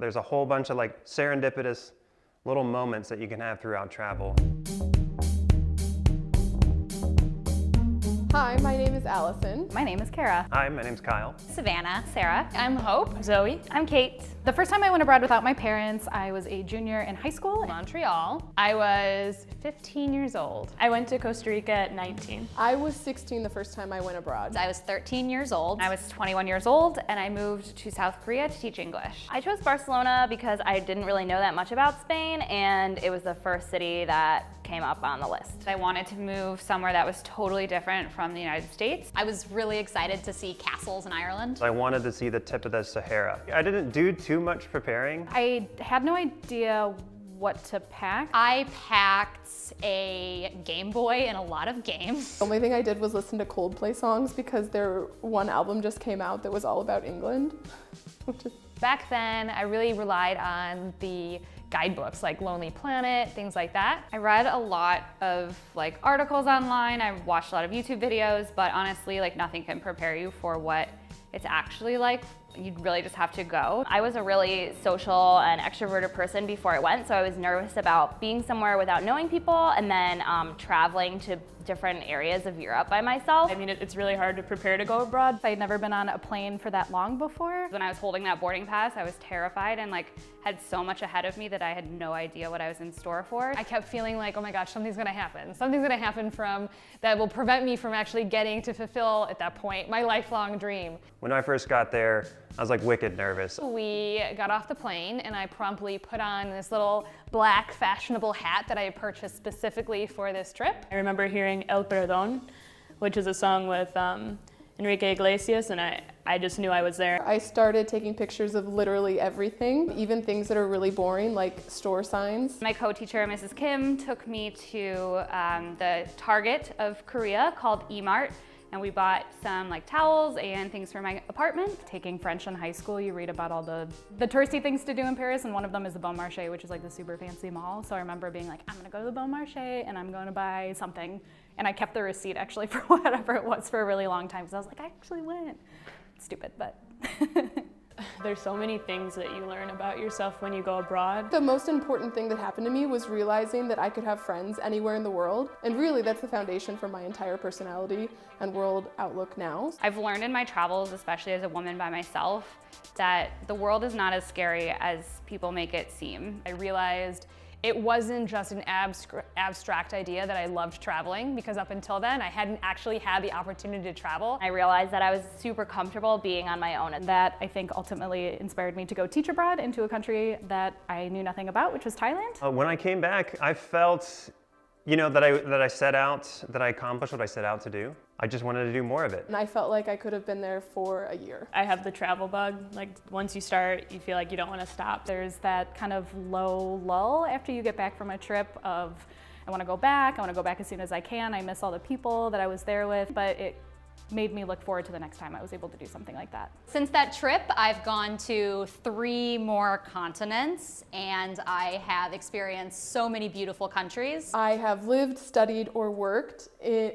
There's a whole bunch of like serendipitous little moments that you can have throughout travel. Hi, my name is Allison. My name is Kara. Hi, my name's Kyle. Savannah. Sarah. I'm Hope. Zoe. I'm Kate. The first time I went abroad without my parents, I was a junior in high school. Montreal. I was 15 years old. I went to Costa Rica at 19. I was 16 the first time I went abroad. I was 13 years old. I was 21 years old and I moved to South Korea to teach English. I chose Barcelona because I didn't really know that much about Spain, and it was the first city that came up on the list. I wanted to move somewhere that was totally different from the United States. I was really excited to see castles in Ireland. I wanted to see the tip of the Sahara. I didn't do too much preparing. I had no idea what to pack. I packed a Game Boy and a lot of games. The only thing I did was listen to Coldplay songs because their one album just came out that was all about England. Back then, I really relied on the guidebooks like Lonely Planet, things like that. I read a lot of like articles online, I watched a lot of YouTube videos, but honestly, like nothing can prepare you for what it's actually like. You'd really just have to go. I was a really social and extroverted person before I went, so I was nervous about being somewhere without knowing people and then traveling to different areas of Europe by myself. I mean, it's really hard to prepare to go abroad. I'd never been on a plane for that long before. When I was holding that boarding pass, I was terrified and like had so much ahead of me that I had no idea what I was in store for. I kept feeling like, oh my gosh, something's gonna happen. Something's gonna happen that will prevent me from actually getting to fulfill, at that point, my lifelong dream. When I first got there, I was like wicked nervous. We got off the plane and I promptly put on this little black fashionable hat that I had purchased specifically for this trip. I remember hearing El Perdón, which is a song with Enrique Iglesias, and I just knew I was there. I started taking pictures of literally everything, even things that are really boring, like store signs. My co-teacher, Mrs. Kim, took me to the Target of Korea called E-Mart, and we bought some like towels and things for my apartment. Taking French in high school, you read about all the touristy things to do in Paris, and one of them is the Bon Marché, which is like the super fancy mall. So I remember being like, I'm gonna go to the Bon Marché and I'm gonna buy something. And I kept the receipt actually for whatever it was for a really long time, because I was like, I actually went. Stupid, but. There's so many things that you learn about yourself when you go abroad. The most important thing that happened to me was realizing that I could have friends anywhere in the world. And really, that's the foundation for my entire personality and world outlook now. I've learned in my travels, especially as a woman by myself, that the world is not as scary as people make it seem. I realized it wasn't just an abstract idea that I loved traveling, because up until then I hadn't actually had the opportunity to travel. I realized that I was super comfortable being on my own. And that, I think, ultimately inspired me to go teach abroad into a country that I knew nothing about, which was Thailand. When I came back, I felt, you know, that I accomplished what I set out to do. I just wanted to do more of it. And I felt like I could have been there for a year. I have the travel bug. Like once you start, you feel like you don't want to stop. There's that kind of low lull after you get back from a trip of, I want to go back as soon as I can. I miss all the people that I was there with, but it made me look forward to the next time I was able to do something like that. Since that trip, I've gone to 3 more continents and I have experienced so many beautiful countries. I have lived, studied, or worked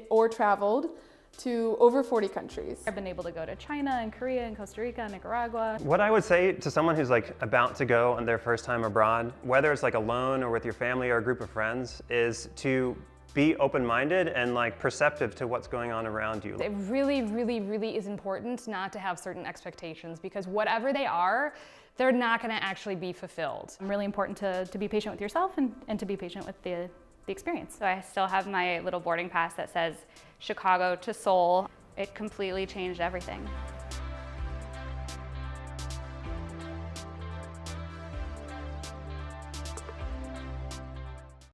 or traveled to over 40 countries. I've been able to go to China and Korea and Costa Rica and Nicaragua. What I would say to someone who's like about to go on their first time abroad, whether it's like alone or with your family or a group of friends, is to be open-minded and like perceptive to what's going on around you. It really, really, really is important not to have certain expectations, because whatever they are, they're not gonna actually be fulfilled. It's really important to be patient with yourself and to be patient with the experience. So I still have my little boarding pass that says Chicago to Seoul. It completely changed everything.